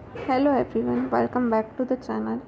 Hello everyone, welcome back to the channel.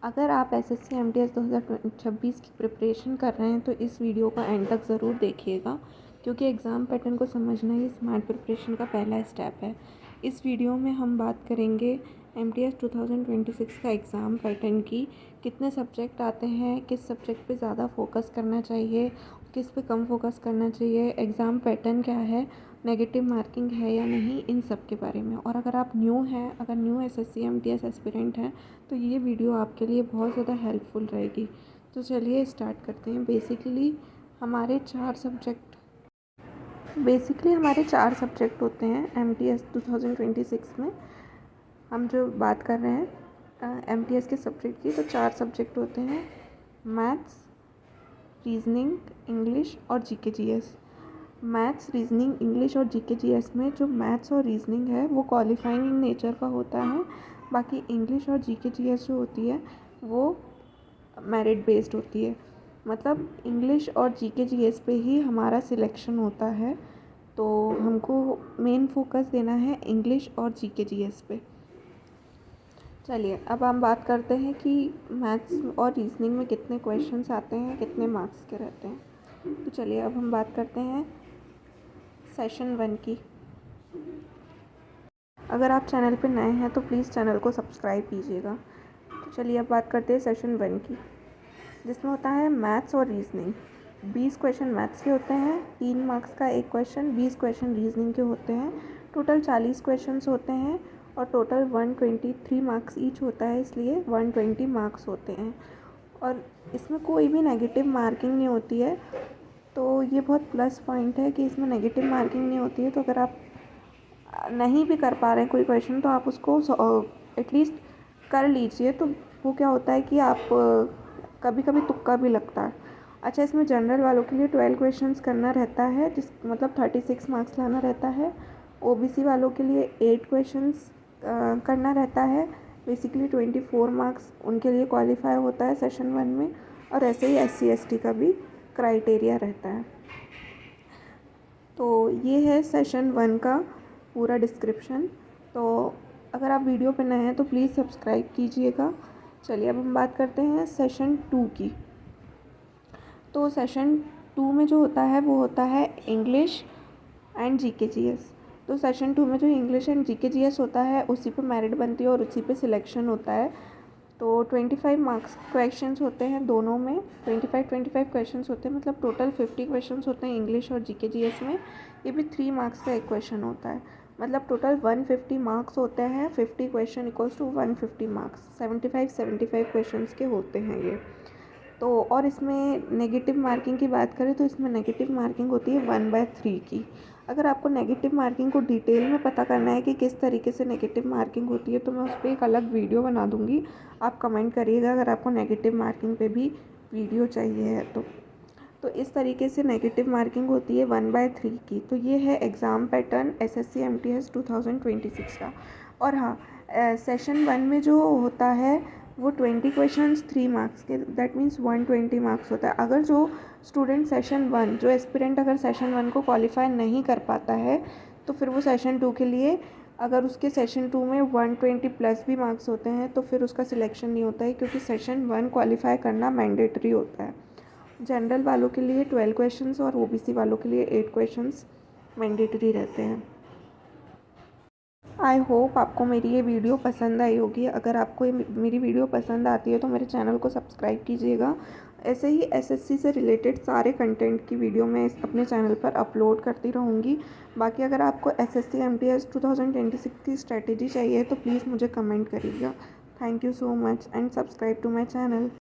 अगर आप SSC MTS 2026 की प्रिपरेशन कर रहे हैं तो इस वीडियो को एंड तक ज़रूर देखिएगा, क्योंकि एग्ज़ाम पैटर्न को समझना ही स्मार्ट प्रिपरेशन का पहला स्टेप है। इस वीडियो में हम बात करेंगे एमटीएस 2026 का एग्ज़ाम पैटर्न की, कितने सब्जेक्ट आते हैं, किस सब्जेक्ट पे ज़्यादा फोकस करना चाहिए, किस पे कम फोकस करना चाहिए, एग्ज़ाम पैटर्न क्या है, नेगेटिव मार्किंग है या नहीं, इन सब के बारे में। और अगर आप न्यू हैं, अगर न्यू एसएससी एमटीएस एस्पिरेंट हैं, तो ये वीडियो आपके लिए बहुत ज़्यादा हेल्पफुल रहेगी। तो चलिए स्टार्ट करते हैं। बेसिकली हमारे चार सब्जेक्ट होते हैं एमटीएस 2026 में। हम जो बात कर रहे हैं एमटीएस के सब्जेक्ट की, तो चार सब्जेक्ट होते हैं: मैथ्स, रीजनिंग, इंग्लिश और GK GS. Maths, reasoning, English और जीके जीएस में जो मैथ्स और रीजनिंग है वो क्वालिफाइंग इन नेचर का होता है। बाकी इंग्लिश और जीके जीएस जो होती है वो मेरिट बेस्ड होती है। मतलब इंग्लिश और जीके जीएस पे ही हमारा सिलेक्शन होता है, तो हमको मेन फोकस देना है इंग्लिश और जीके जीएस पे। चलिए अब हम बात करते हैं कि मैथ्स और रीजनिंग में कितने क्वेश्चंस आते हैं, कितने मार्क्स के रहते हैं। तो चलिए अब हम बात करते हैं सेशन 1 की। अगर आप चैनल पे नए हैं तो प्लीज़ चैनल को सब्सक्राइब कीजिएगा। तो चलिए अब बात करते हैं सेशन 1 की, जिसमें होता है मैथ्स और रीजनिंग। 20 क्वेश्चन मैथ्स के होते हैं, 3 मार्क्स का एक क्वेश्चन, 20 क्वेश्चन रीजनिंग के होते हैं। टोटल 40 क्वेश्चंस होते हैं और टोटल 123 मार्क्स ईच होता है, इसलिए 120 मार्क्स होते हैं। और इसमें कोई भी नेगेटिव मार्किंग नहीं होती है, तो ये बहुत प्लस पॉइंट है कि इसमें नेगेटिव मार्किंग नहीं होती है। तो अगर आप नहीं भी कर पा रहे हैं कोई क्वेश्चन, तो आप उसको एटलीस्ट कर लीजिए। तो वो क्या होता है कि आप कभी कभी तुक्का भी लगता है। अच्छा, इसमें जनरल वालों के लिए 12 क्वेश्चंस करना रहता है, जिस मतलब 36 मार्क्स लाना रहता है। ओबीसी वालों के लिए 8 क्वेश्चंस करना रहता है, बेसिकली 24 मार्क्स उनके लिए क्वालिफाई होता है सेशन 1 में। और ऐसे ही एससी एसटी का भी क्राइटेरिया रहता है। तो ये है सेशन 1 का पूरा डिस्क्रिप्शन। तो अगर आप वीडियो पे नए हैं तो प्लीज़ सब्सक्राइब कीजिएगा। चलिए अब हम बात करते हैं सेशन 2 की। तो सेशन 2 में जो होता है वो होता है इंग्लिश एंड जीके जीएस। तो सेशन 2 में जो इंग्लिश एंड जीके जीएस होता है उसी पे मेरिट बनती है और उसी पे सिलेक्शन होता है। तो 25 मार्क्स क्वेश्चंस होते हैं दोनों में, 25 क्वेश्चंस होते हैं, मतलब टोटल 50 क्वेश्चंस होते हैं इंग्लिश और जीके जीएस में। ये भी 3 मार्क्स का एक क्वेश्चन होता है, मतलब टोटल 150 मार्क्स होते हैं। 50 question equals to 150 marks, 75 questions के होते हैं ये। तो और इसमें नेगेटिव मार्किंग की बात करें तो इसमें नेगेटिव मार्किंग होती है 1/3 की। अगर आपको नेगेटिव मार्किंग को डिटेल में पता करना है कि किस तरीके से नेगेटिव मार्किंग होती है, तो मैं उस पर एक अलग वीडियो बना दूँगी। आप कमेंट करिएगा अगर आपको नेगेटिव मार्किंग पे भी वीडियो चाहिए है तो इस तरीके से नेगेटिव मार्किंग होती है 1/3 की। तो ये है एग्ज़ाम पैटर्न एसएससी एमटीएस 2026 का। और हाँ, सेशन 1 में जो होता है वो 20 क्वेश्चंस 3 मार्क्स के, दैट मीन्स 120 मार्क्स होता है। अगर जो स्टूडेंट सेशन 1, जो एस्पिरेंट अगर सेशन 1 को क्वालिफाई नहीं कर पाता है, तो फिर वो सेशन 2 के लिए, अगर उसके सेशन 2 में 120 प्लस भी मार्क्स होते हैं तो फिर उसका सिलेक्शन नहीं होता है, क्योंकि सेशन 1 क्वालिफाई करना मैंडेटरी होता है। जनरल वालों के लिए 12 क्वेश्चंस और ओबीसी वालों के लिए 8 क्वेश्चंस मैंडेटरी रहते हैं। आई होप आपको मेरी ये वीडियो पसंद आई होगी। अगर आपको मेरी वीडियो पसंद आती है तो मेरे चैनल को सब्सक्राइब कीजिएगा। ऐसे ही एसएससी से रिलेटेड सारे कंटेंट की वीडियो मैं अपने चैनल पर अपलोड करती रहूँगी। बाकी अगर आपको एसएससी एमटीएस 2026 की स्ट्रेटेजी चाहिए तो प्लीज़ मुझे कमेंट करिएगा। Thank you so much and subscribe to my channel.